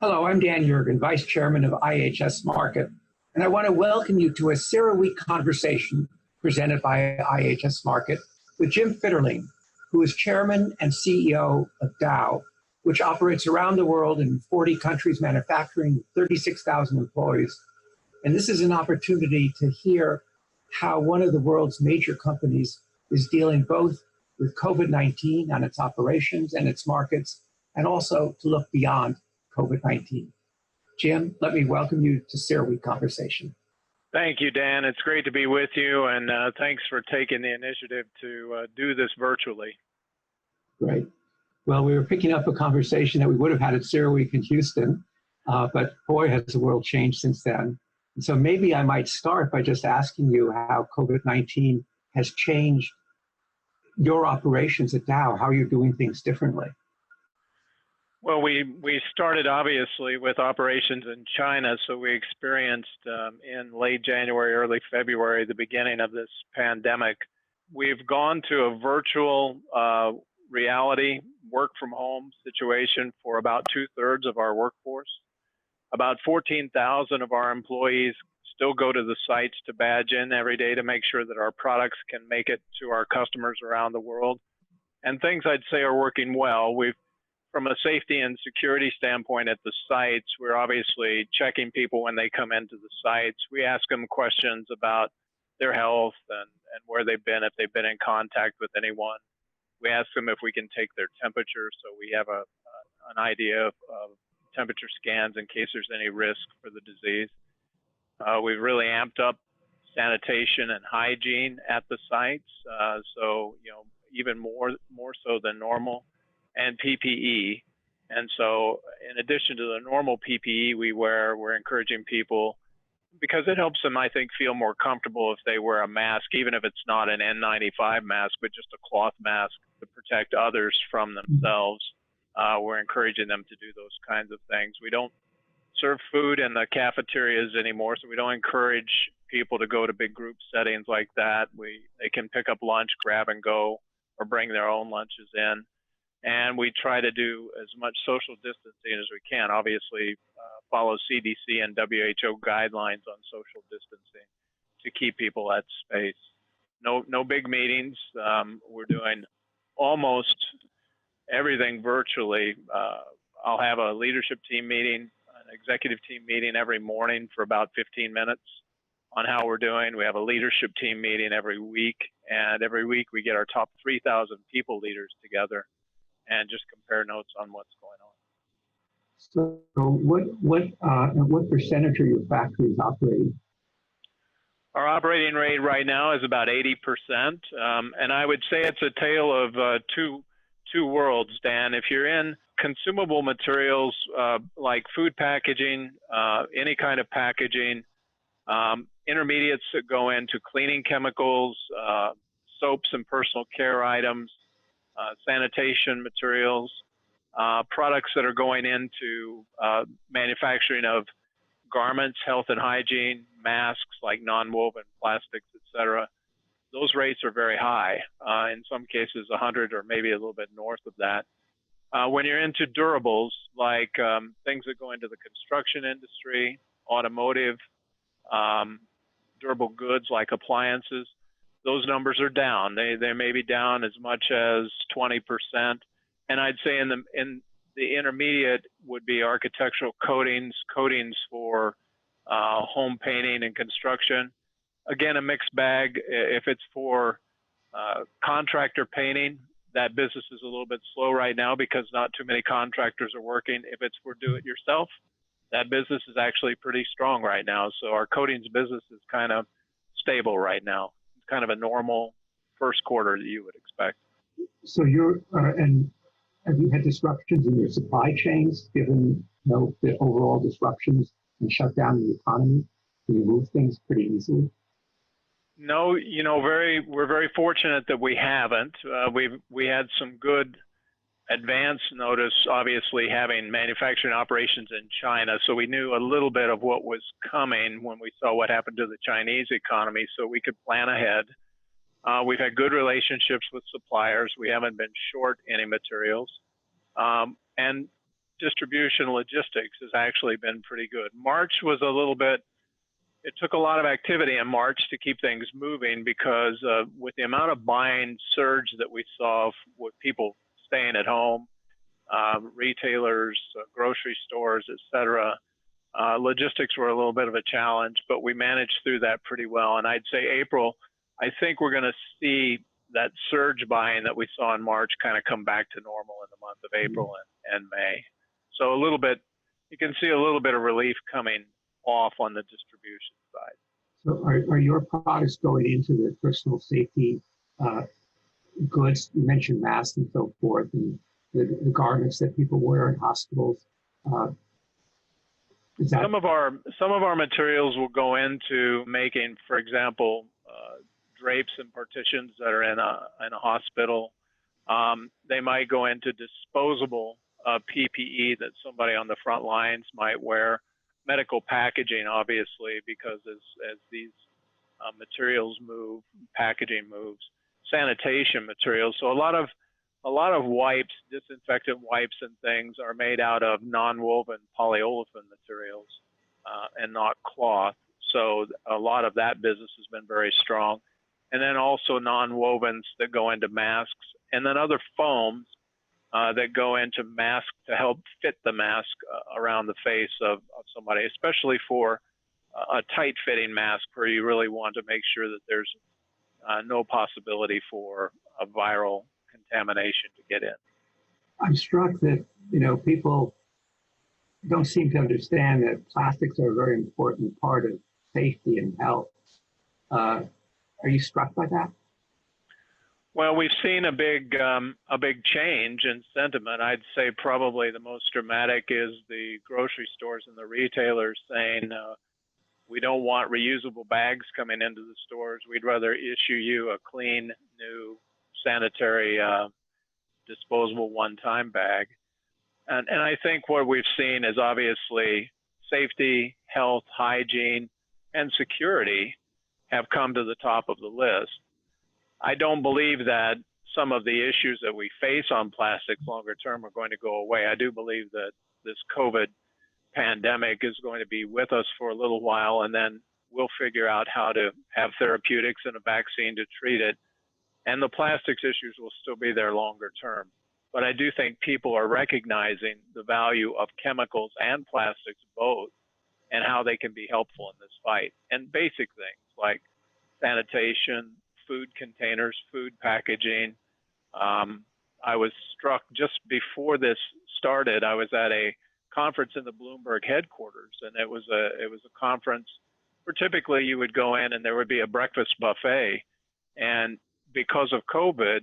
Hello, I'm Dan Yergin, Vice Chairman of IHS Markit, and I want to welcome you to a CERAWeek Conversation presented by IHS Markit with Jim Fitterling, who is Chairman and CEO of Dow, which operates around the world in 40 countries, manufacturing 36,000 employees. And this is an opportunity to hear how one of the world's major companies is dealing both with COVID-19 and its operations and its markets, and also to look beyond COVID-19. Jim, let me welcome you to CERAWeek Conversation. Thank you, Dan. It's great to be with you, and thanks for taking the initiative to do this virtually. Great. Well, we were picking up a conversation that we would have had at CERAWeek in Houston, but boy, has the world changed since then. And so maybe I might start by just asking you how COVID-19 has changed your operations at Dow, how you're doing things differently. Well, we started obviously with operations in China, so we experienced in late January, early February, the beginning of this pandemic. We've gone to a virtual reality work from home situation for about 2/3 of our workforce. About 14,000 of our employees still go to the sites to badge in every day to make sure that our products can make it to our customers around the world. And things I'd say are working well. From a safety and security standpoint at the sites, we're obviously checking people when they come into the sites. We ask them questions about their health and where they've been, if they've been in contact with anyone. We ask them if we can take their temperature, so we have an idea of temperature scans in case there's any risk for the disease. We've really amped up sanitation and hygiene at the sites, so even more so than normal. And PPE. And so in addition to the normal PPE we wear, we're encouraging people, because it helps them, I think, feel more comfortable if they wear a mask, even if it's not an N95 mask, but just a cloth mask to protect others from themselves. We're encouraging them to do those kinds of things. We don't serve food in the cafeterias anymore, so we don't encourage people to go to big group settings like that. They can pick up lunch, grab and go, or bring their own lunches in. And we try to do as much social distancing as we can. Obviously, follow CDC and WHO guidelines on social distancing to keep people at space. No big meetings. We're doing almost everything virtually. I'll have a leadership team meeting, an executive team meeting every morning for about 15 minutes on how we're doing. We have a leadership team meeting every week, and every week we get our top 3,000 people leaders together and just compare notes on what's going on. So what percentage are your factories operating? Our operating rate right now is about 80%. And I would say it's a tale of two worlds, Dan. If you're in consumable materials like food packaging, any kind of packaging, intermediates that go into cleaning chemicals, soaps and personal care items, sanitation materials, products that are going into manufacturing of garments, health and hygiene, masks like non-woven plastics, etc. Those rates are very high, in some cases 100 or maybe a little bit north of that. When you're into durables, like things that go into the construction industry, automotive, durable goods like appliances, those numbers are down. They may be down as much as 20%. And I'd say in the intermediate would be architectural coatings for home painting and construction. Again, a mixed bag. If it's for contractor painting, that business is a little bit slow right now because not too many contractors are working. If it's for do-it-yourself, that business is actually pretty strong right now. So our coatings business is kind of stable right now. Kind of a normal first quarter that you would expect. So and have you had disruptions in your supply chains, given the overall disruptions and shutdown in the economy? Can you move things pretty easily? No, we're very fortunate that we haven't. We had some good advance notice, obviously having manufacturing operations in China, so we knew a little bit of what was coming when we saw what happened to the Chinese economy, so we could plan ahead. We've had good relationships with suppliers. We haven't been short any materials. And distribution logistics has actually been pretty good. March was a little bit, it took a lot of activity in March to keep things moving because with the amount of buying surge that we saw with people staying at home, retailers, grocery stores, et cetera, logistics were a little bit of a challenge, but we managed through that pretty well. And I'd say April, I think we're going to see that surge buying that we saw in March kind of come back to normal in the month of April and May. So a little bit, you can see a little bit of relief coming off on the distribution side. So are your products going into the personal safety goods? You mentioned masks and so forth, and the garments that people wear in hospitals. Some of our materials will go into making, for example, drapes and partitions that are in a hospital. They might go into disposable PPE that somebody on the front lines might wear. Medical packaging, obviously, because as these materials move, packaging moves. Sanitation materials. So a lot of wipes, disinfectant wipes and things are made out of non-woven polyolefin materials and not cloth. So a lot of that business has been very strong. And then also non-wovens that go into masks, and then other foams that go into masks to help fit the mask around the face of somebody, especially for a tight-fitting mask where you really want to make sure that there's no possibility for a viral contamination to get in. I'm struck that, people don't seem to understand that plastics are a very important part of safety and health. Are you struck by that? Well, we've seen a big change in sentiment. I'd say probably the most dramatic is the grocery stores and the retailers saying, we don't want reusable bags coming into the stores. We'd rather issue you a clean, new, sanitary, disposable one-time bag. And I think what we've seen is obviously safety, health, hygiene, and security have come to the top of the list. I don't believe that some of the issues that we face on plastics longer term are going to go away. I do believe that this COVID pandemic is going to be with us for a little while, and then we'll figure out how to have therapeutics and a vaccine to treat it. And the plastics issues will still be there longer term. But I do think people are recognizing the value of chemicals and plastics both and how they can be helpful in this fight. And basic things like sanitation, food containers, food packaging. I was struck just before this started. I was at a conference in the Bloomberg headquarters, and it was a conference where typically you would go in and there would be a breakfast buffet. And because of COVID,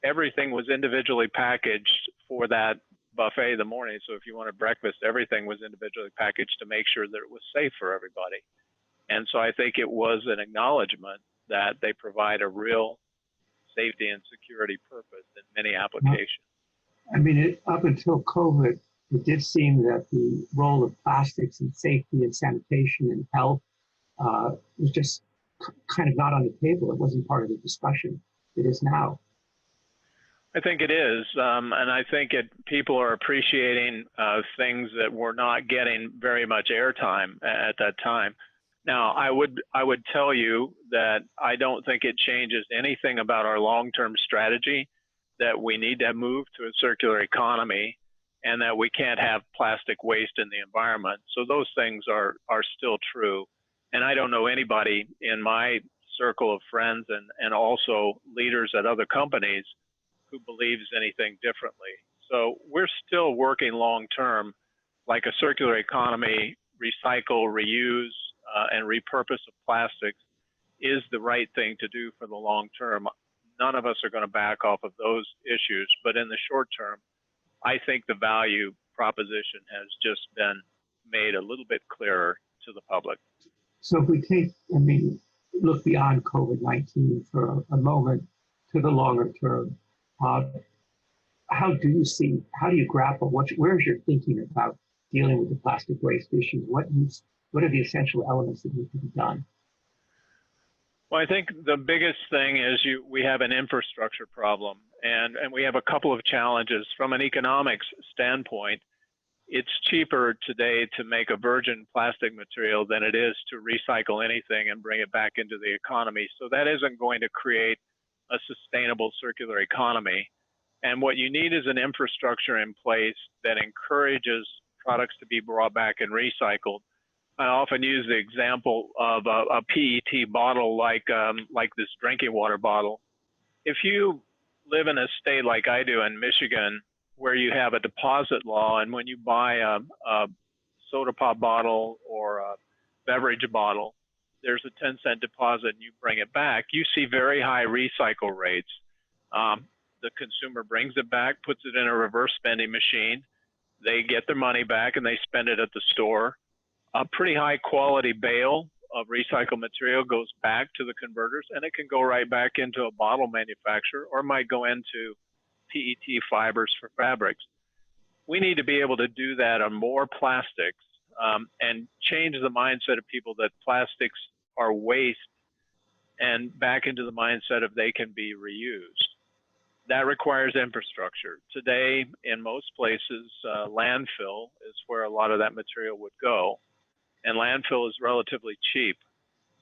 everything was individually packaged for that buffet in the morning. So if you wanted breakfast, everything was individually packaged to make sure that it was safe for everybody. And so I think it was an acknowledgement that they provide a real safety and security purpose in many applications. I mean, up until COVID, it did seem that the role of plastics in safety and sanitation and health was just kind of not on the table. It wasn't part of the discussion. It is now. I think it is, and I think people are appreciating things that were not getting very much airtime at that time. Now, I would tell you that I don't think it changes anything about our long-term strategy, that we need to move to a circular economy and that we can't have plastic waste in the environment. So those things are still true. And I don't know anybody in my circle of friends and also leaders at other companies who believes anything differently. So we're still working long-term, like a circular economy, recycle, reuse, and repurpose of plastics is the right thing to do for the long term. None of us are going to back off of those issues, but in the short term, I think the value proposition has just been made a little bit clearer to the public. So if we look beyond COVID-19 for a moment to the longer term, how do you grapple? Where's your thinking about dealing with the plastic waste issues? What are the essential elements that need to be done? Well, I think the biggest thing is we have an infrastructure problem, and we have a couple of challenges. From an economics standpoint, it's cheaper today to make a virgin plastic material than it is to recycle anything and bring it back into the economy. So that isn't going to create a sustainable circular economy. And what you need is an infrastructure in place that encourages products to be brought back and recycled. I often use the example of a PET bottle like this drinking water bottle. If you live in a state like I do in Michigan, where you have a deposit law, and when you buy a soda pop bottle or a beverage bottle, there's a 10-cent deposit and you bring it back, you see very high recycle rates. The consumer brings it back, puts it in a reverse vending machine, they get their money back and they spend it at the store. A pretty high quality bale of recycled material goes back to the converters, and it can go right back into a bottle manufacturer or might go into PET fibers for fabrics. We need to be able to do that on more plastics and change the mindset of people that plastics are waste and back into the mindset of they can be reused. That requires infrastructure. Today, in most places, landfill is where a lot of that material would go. And landfill is relatively cheap,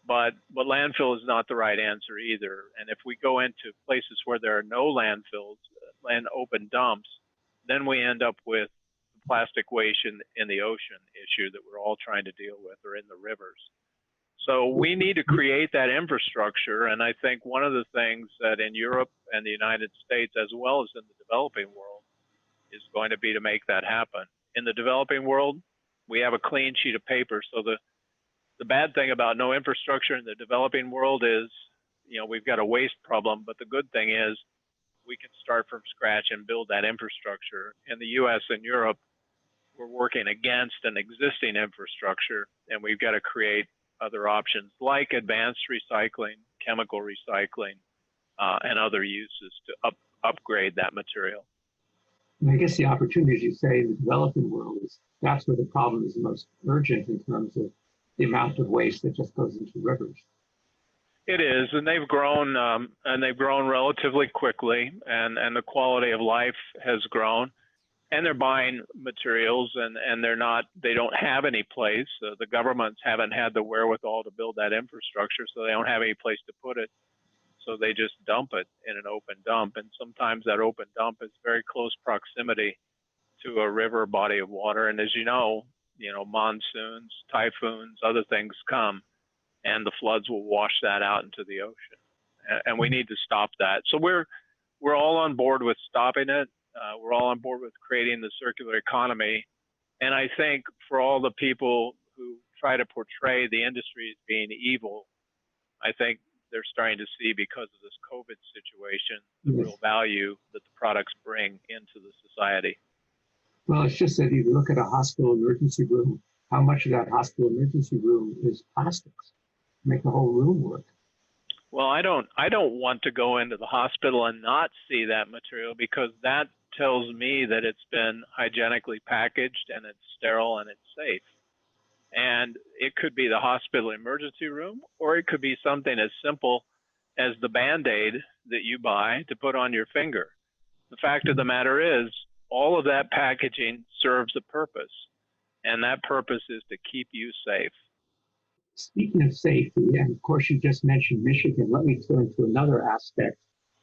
but landfill is not the right answer either. And if we go into places where there are no landfills and open dumps, then we end up with plastic waste in the ocean issue that we're all trying to deal with, or in the rivers. So we need to create that infrastructure. And I think one of the things that in Europe and the United States, as well as in the developing world, is going to be to make that happen. In the developing world, we have a clean sheet of paper. So the bad thing about no infrastructure in the developing world is, we've got a waste problem. But the good thing is we can start from scratch and build that infrastructure. In the US and Europe, we're working against an existing infrastructure, and we've got to create other options like advanced recycling, chemical recycling, and other uses to upgrade that material. And I guess the opportunity, as you say, in the developing world is that's where the problem is most urgent in terms of the amount of waste that just goes into rivers. It is, and they've grown relatively quickly, and the quality of life has grown. And they're buying materials, and they don't have any place. The governments haven't had the wherewithal to build that infrastructure, so they don't have any place to put it. So they just dump it in an open dump, and sometimes that open dump is very close proximity to a river body of water. And as you know, monsoons, typhoons, other things come, and the floods will wash that out into the ocean. And we need to stop that. So we're all on board with stopping it. We're all on board with creating the circular economy. And I think for all the people who try to portray the industry as being evil, I think they're starting to see, because of this COVID situation, the real value that the products bring into the society. Well, it's just that you look at a hospital emergency room, how much of that hospital emergency room is plastics? Make the whole room work. Well, I don't want to go into the hospital and not see that material, because that tells me that it's been hygienically packaged and it's sterile and it's safe. And it could be the hospital emergency room, or it could be something as simple as the Band-Aid that you buy to put on your finger. The fact of the matter is, all of that packaging serves a purpose, and that purpose is to keep you safe. Speaking of safety, and of course you just mentioned Michigan, let me turn to another aspect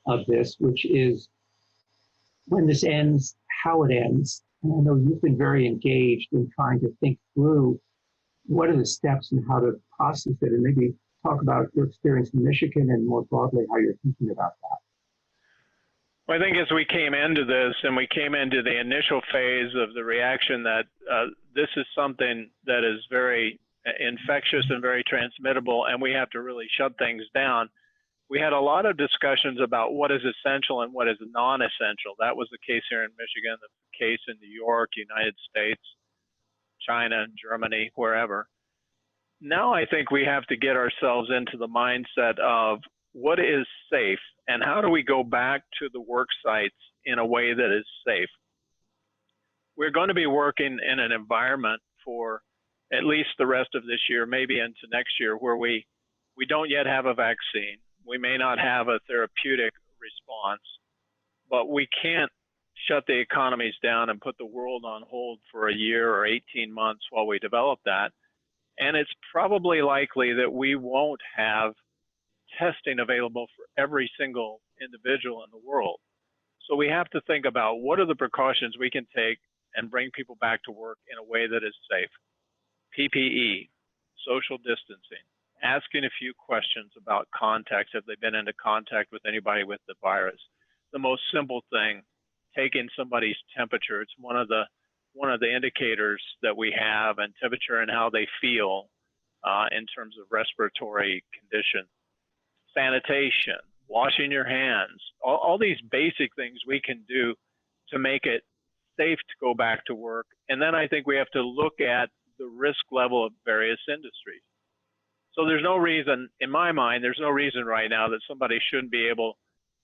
of this, which is when this ends, how it ends. And I know you've been very engaged in trying to think through what are the steps and how to process it, and maybe talk about your experience in Michigan and more broadly how you're thinking about that. Well, I think as we came into this, and we came into the initial phase of the reaction that this is something that is very infectious and very transmittable, and we have to really shut things down. We had a lot of discussions about what is essential and what is non-essential. That was the case here in Michigan, the case in New York, United States, China, Germany, wherever. Now I think we have to get ourselves into the mindset of what is safe, and how do we go back to the work sites in a way that is safe. We're going to be working in an environment for at least the rest of this year, maybe into next year, where we We don't yet have a vaccine. We may not have a therapeutic response, but we can't shut the economies down and put the world on hold for a year or 18 months while we develop that. And it's probably likely that we won't have testing available for every single individual in the world. So we have to think about what are the precautions we can take and bring people back to work in a way that is safe. PPE, social distancing, asking a few questions about contacts. Have they been into contact with anybody with the virus? The most simple thing, taking somebody's temperature. It's one of the indicators that we have, and temperature and how they feel in terms of respiratory condition. Sanitation, washing your hands, all these basic things we can do to make it safe to go back to work. And then I think we have to look at the risk level of various industries. So there's no reason, in my mind, there's no reason right now that somebody shouldn't be able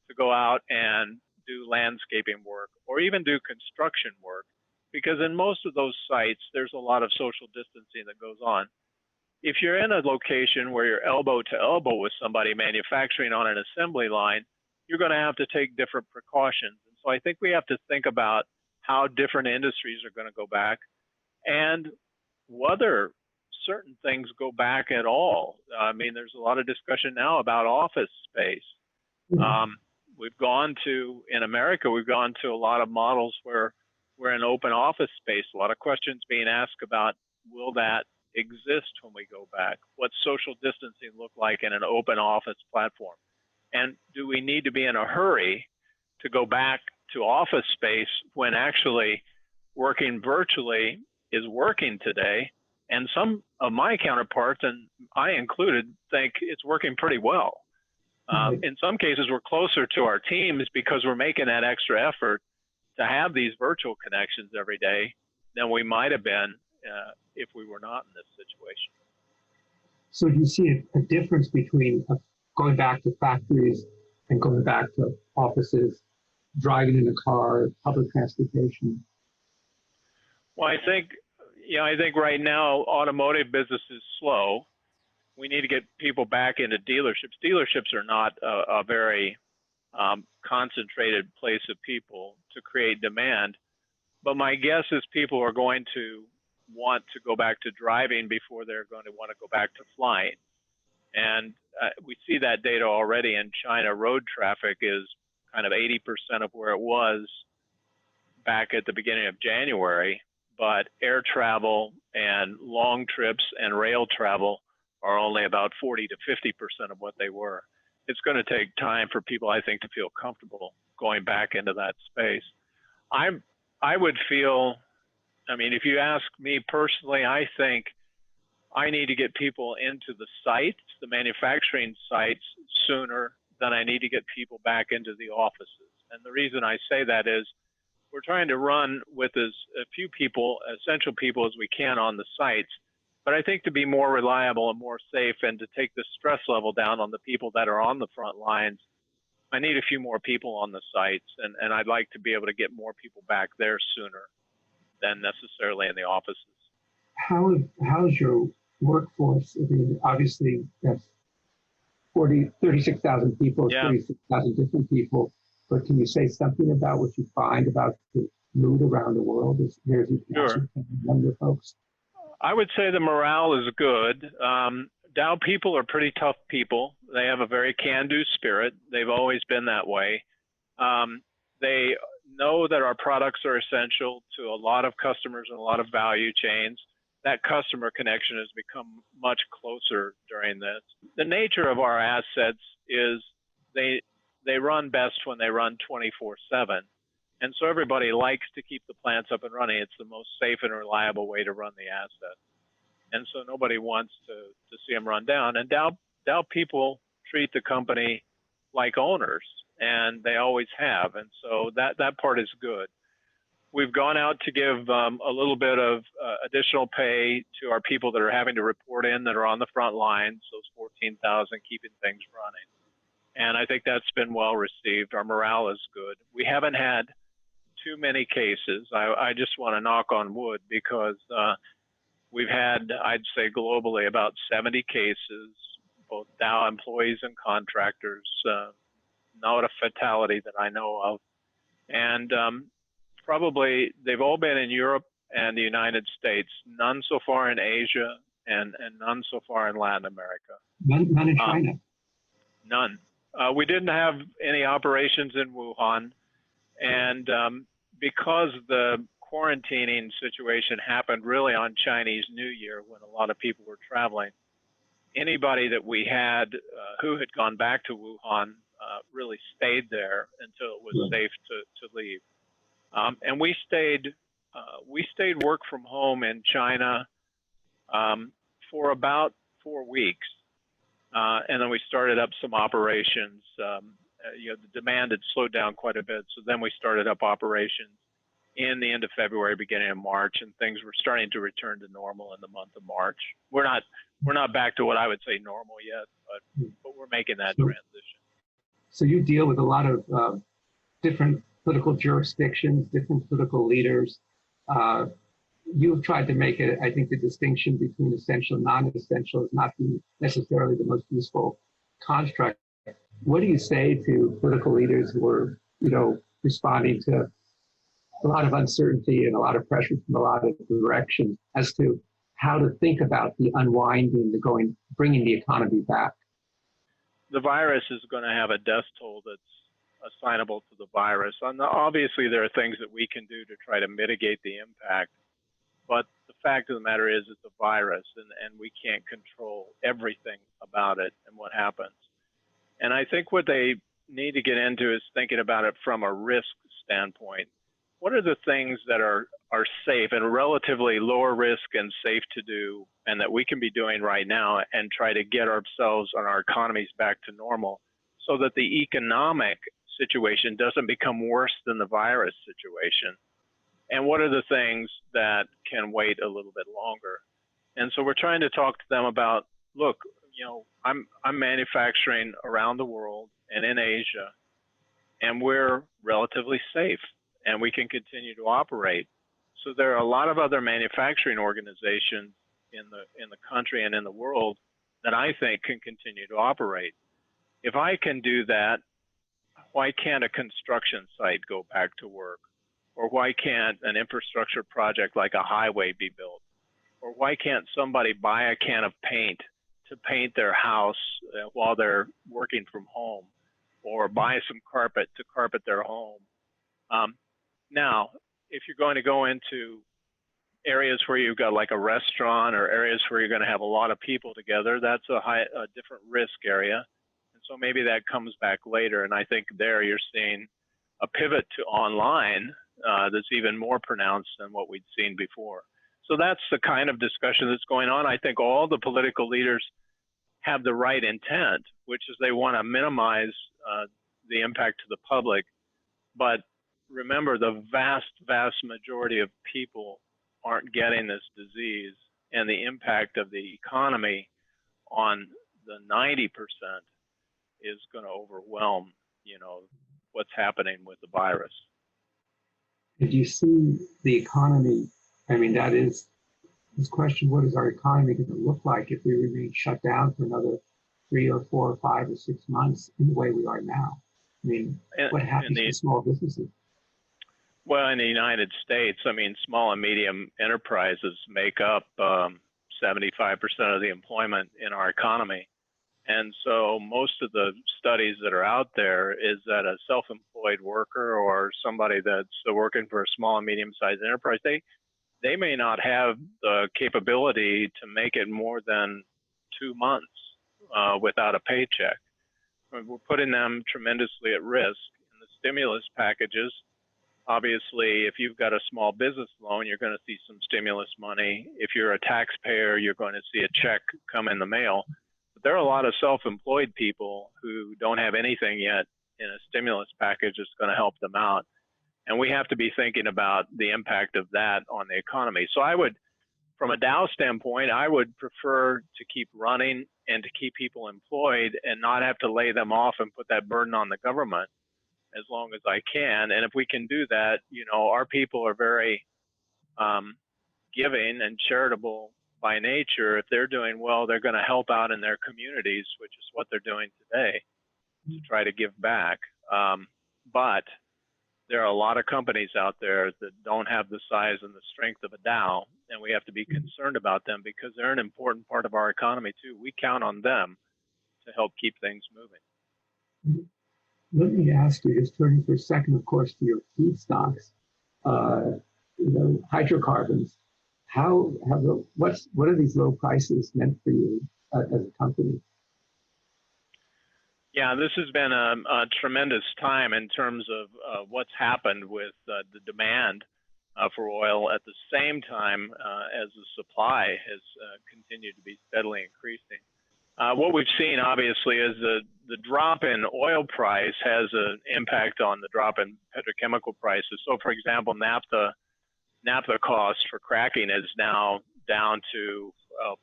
to go out and do landscaping work or even do construction work, because in most of those sites, there's a lot of social distancing that goes on. If you're in a location where you're elbow to elbow with somebody manufacturing on an assembly line, you're going to have to take different precautions. And so I think we have to think about how different industries are going to go back and whether certain things go back at all. I mean, there's a lot of discussion now about office space. We've gone to, in America, we've gone to a lot of models where we're in open office space. A lot of questions being asked about, will that exist when we go back? What's social distancing look like in an open office platform? And do we need to be in a hurry to go back to office space when actually working virtually is working today? And some of my counterparts, and I included, think it's working pretty well. In some cases, we're closer to our teams because we're making that extra effort to have these virtual connections every day than we might have been if we were not in this situation. So do you see a difference between going back to factories and going back to offices, driving in a car, public transportation? Well, I think right now automotive business is slow. We need to get people back into dealerships. Dealerships are not a very concentrated place of people to create demand. But my guess is people are going to want to go back to driving before they're going to want to go back to flying. And we see that data already in China. Road traffic is kind of 80% of where it was back at the beginning of January. But air travel and long trips and rail travel are only about 40 to 50% of what they were. It's going to take time for people, I think, to feel comfortable going back into that space. I would feel, I mean, if you ask me personally, I think I need to get people into the sites, the manufacturing sites, sooner than I need to get people back into the offices. And the reason I say that is we're trying to run with as few people, essential people as we can on the sites. But I think to be more reliable and more safe and to take the stress level down on the people that are on the front lines, I need a few more people on the sites. And I'd like to be able to get more people back there sooner than necessarily in the offices. How's your workforce? I mean, obviously, that's 36,000 people, Yeah. 36,000 different people. But can you say something about what you find about the mood around the world? Sure. Among your folks? I would say the morale is good. Dow people are pretty tough people. They have a very can-do spirit. They've always been that way. They know that our products are essential to a lot of customers and a lot of value chains. That customer connection has become much closer during this. The nature of our assets is they run best when they run 24/7. And so everybody likes to keep the plants up and running. It's the most safe and reliable way to run the asset. And so nobody wants to see them run down. And Dow people treat the company like owners, and they always have. And so that part is good. We've gone out to give a little bit of additional pay to our people that are having to report in, that are on the front lines, those 14,000, keeping things running. And I think that's been well received. Our morale is good. We haven't had too many cases. I just want to knock on wood because we've had, I'd say globally, about 70 cases, both Dow employees and contractors. Not a fatality that I know of. And probably they've all been in Europe and the United States, none so far in Asia and none so far in Latin America. None in China? None. We didn't have any operations in Wuhan. And because the quarantining situation happened really on Chinese New Year when a lot of people were traveling, anybody that we had who had gone back to Wuhan really stayed there until it was safe to leave. And we stayed work from home in China for about 4 weeks. And then we started up some operations. The demand had slowed down quite a bit. So then we started up operations in the end of February, beginning of March, and things were starting to return to normal in the month of March. We're not back to what I would say normal yet, but we're making that transition. So you deal with a lot of different political jurisdictions, different political leaders. You've tried to make it, I think, the distinction between essential and non-essential is not necessarily the most useful construct. What do you say to political leaders who are, responding to a lot of uncertainty and a lot of pressure from a lot of directions as to how to think about the unwinding, bringing the economy back? The virus is going to have a death toll that's assignable to the virus. And obviously, there are things that we can do to try to mitigate the impact. But the fact of the matter is it's a virus, and we can't control everything about it and what happens. And I think what they need to get into is thinking about it from a risk standpoint. What are the things that are safe and relatively lower risk and safe to do, and that we can be doing right now and try to get ourselves and our economies back to normal so that the economic situation doesn't become worse than the virus situation? And what are the things that can wait a little bit longer? And so we're trying to talk to them about, look, I'm manufacturing around the world and in Asia, and we're relatively safe and we can continue to operate. So there are a lot of other manufacturing organizations in the country and in the world that I think can continue to operate. If I can do that, why can't a construction site go back to work? Or why can't an infrastructure project like a highway be built? Or why can't somebody buy a can of paint to paint their house while they're working from home? Or buy some carpet to carpet their home? Now, if you're going to go into areas where you've got like a restaurant or areas where you're going to have a lot of people together, that's a different risk area. And so maybe that comes back later. And I think there you're seeing a pivot to online that's even more pronounced than what we'd seen before. So that's the kind of discussion that's going on. I think all the political leaders have the right intent, which is they want to minimize the impact to the public. But remember, the vast, vast majority of people aren't getting this disease, and the impact of the economy on the 90% is going to overwhelm, what's happening with the virus. Did you see the economy? I mean, that is this question: what is our economy going to look like if we remain shut down for another 3 or 4 or 5 or 6 months in the way we are now? I mean, what happens to small businesses? Well, in the United States, small and medium enterprises make up 75% of the employment in our economy. And so most of the studies that are out there is that a self-employed worker or somebody that's working for a small and medium-sized enterprise, they may not have the capability to make it more than 2 months without a paycheck. We're putting them tremendously at risk. And the stimulus packages, obviously, if you've got a small business loan, you're going to see some stimulus money. If you're a taxpayer, you're going to see a check come in the mail. But there are a lot of self-employed people who don't have anything yet in a stimulus package that's going to help them out. And we have to be thinking about the impact of that on the economy. So I would, from a Dow standpoint, I would prefer to keep running and to keep people employed and not have to lay them off and put that burden on the government as long as I can. And if we can do that, our people are very giving and charitable by nature, if they're doing well, they're going to help out in their communities, which is what they're doing today to try to give back. But there are a lot of companies out there that don't have the size and the strength of a Dow, and we have to be concerned about them because they're an important part of our economy too. We count on them to help keep things moving. Let me ask you, just turning for a second, of course, to your feedstocks, hydrocarbons. What are these low prices meant for you as a company? Yeah, this has been a tremendous time in terms of what's happened with the demand for oil at the same time as the supply has continued to be steadily increasing. What we've seen, obviously, is the drop in oil price has an impact on the drop in petrochemical prices. So, for example, naphtha cost for cracking is now down to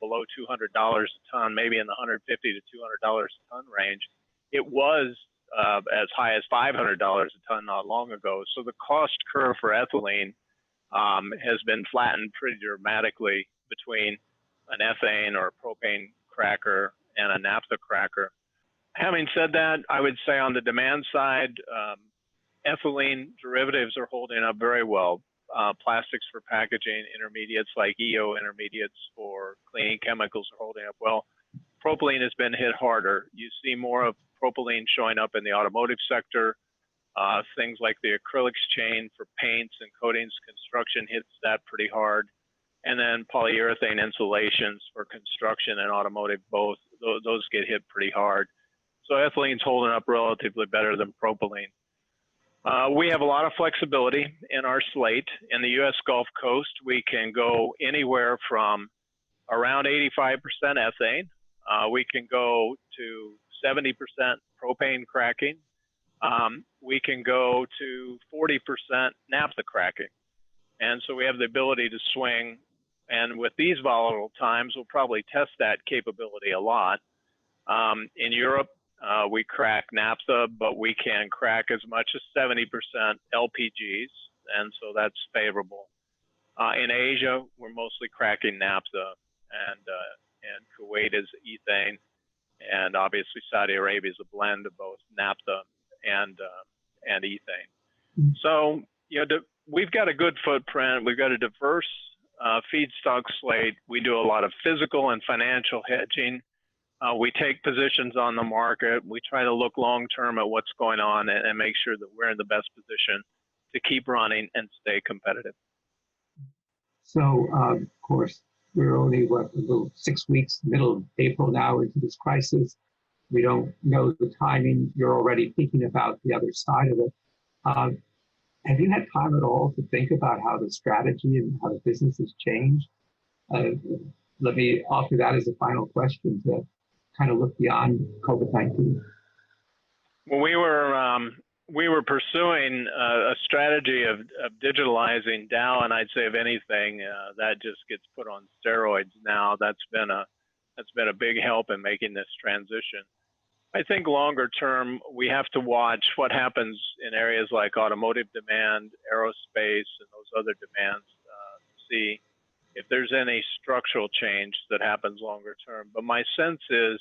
below $200 a ton, maybe in the $150 to $200 a ton range. It was as high as $500 a ton not long ago. So the cost curve for ethylene has been flattened pretty dramatically between an ethane or a propane cracker and a naphtha cracker. Having said that, I would say on the demand side, ethylene derivatives are holding up very well. Plastics for packaging, intermediates like EO intermediates for cleaning chemicals are holding up well. Propylene has been hit harder. You see more of propylene showing up in the automotive sector. Things like the acrylics chain for paints and coatings, construction hits that pretty hard. And then polyurethane insulations for construction and automotive, both those get hit pretty hard. So ethylene's holding up relatively better than propylene. We have a lot of flexibility in our slate. In the U.S. Gulf Coast, we can go anywhere from around 85% ethane. We can go to 70% propane cracking. We can go to 40% naphtha cracking. And so we have the ability to swing. And with these volatile times, we'll probably test that capability a lot. In Europe, we crack naphtha, but we can crack as much as 70% LPGs, and so that's favorable. In Asia, we're mostly cracking naphtha, and Kuwait is ethane, and obviously Saudi Arabia is a blend of both naphtha and ethane. So, we've got a good footprint. We've got a diverse feedstock slate. We do a lot of physical and financial hedging. We take positions on the market. We try to look long term at what's going on and make sure that we're in the best position to keep running and stay competitive. So, of course, we're only 6 weeks, middle of April now into this crisis. We don't know the timing. You're already thinking about the other side of it. Have you had time at all to think about how the strategy and how the business has changed? Let me offer that as a final question to kind of look beyond COVID-19. Well, we were pursuing a strategy of digitalizing Dow, and I'd say if anything, that just gets put on steroids now. That's been a big help in making this transition. I think longer term, we have to watch what happens in areas like automotive demand, aerospace, and those other demands to see if there's any structural change that happens longer term. But my sense is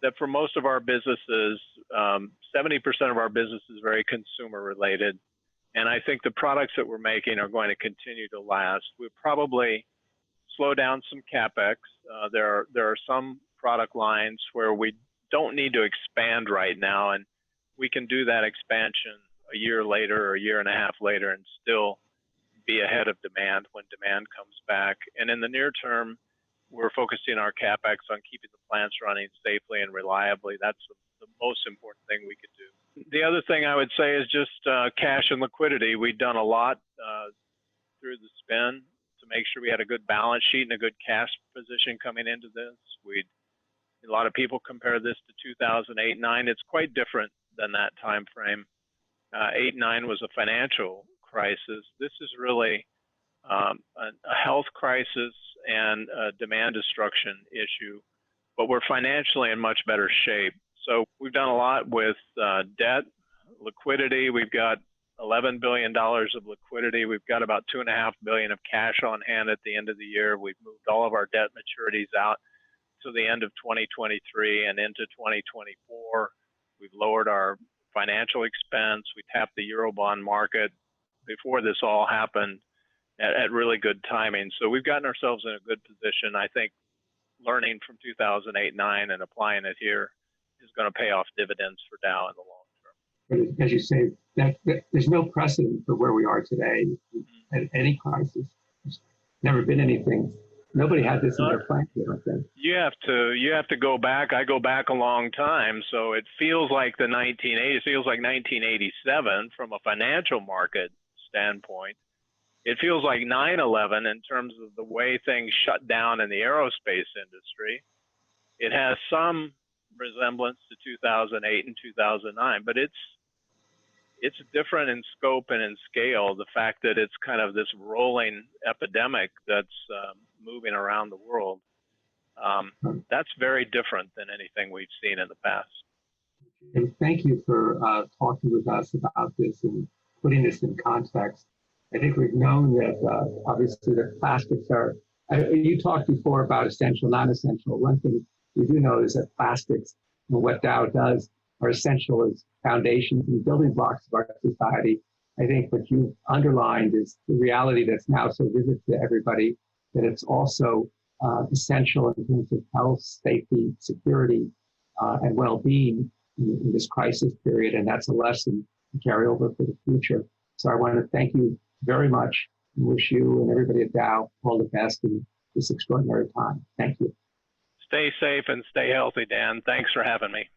that for most of our businesses, 70% of our business is very consumer related. And I think the products that we're making are going to continue to last. We'll probably slow down some CapEx. There are some product lines where we don't need to expand right now, and we can do that expansion a year later or a year and a half later and still be ahead of demand when demand comes back. And in the near term, we're focusing our CapEx on keeping the plants running safely and reliably. That's the most important thing we could do. The other thing I would say is just cash and liquidity. We've done a lot through the spin to make sure we had a good balance sheet and a good cash position coming into this. A lot of people compare this to 2008-9. It's quite different than that time frame. 8-9 was a financial crisis. This is really a health crisis and a demand destruction issue, but we're financially in much better shape. So we've done a lot with debt, liquidity. We've got $11 billion of liquidity. We've got about $2.5 billion of cash on hand at the end of the year. We've moved all of our debt maturities out to the end of 2023 and into 2024. We've lowered our financial expense. We tapped the Eurobond market before this all happened at really good timing. So we've gotten ourselves in a good position. I think learning from 2008-9 and applying it here is going to pay off dividends for Dow in the long term. But as you say, there's no precedent for where we are today at any crisis. There's never been anything. Nobody had this in their plan, I don't think. You have to go back. I go back a long time, so it feels like the 1980s. It feels like 1987 from a financial market standpoint. It feels like 9/11 in terms of the way things shut down in the aerospace industry. It has some resemblance to 2008 and 2009, but it's different in scope and in scale. The fact that it's kind of this rolling epidemic that's moving around the world, that's very different than anything we've seen in the past. And thank you for talking with us about this and putting this in context. I think we've known that obviously the plastics are, you talked before about essential, non-essential. One thing we do know is that plastics and what Dow does are essential as foundations and building blocks of our society. I think what you underlined is the reality that's now so vivid to everybody, that it's also essential in terms of health, safety, security, and well-being in this crisis period. And that's a lesson to carry over for the future. So I want to thank you very much and wish you and everybody at Dow all the best in this extraordinary time. Thank you. Stay safe and stay healthy, Dan. Thanks for having me.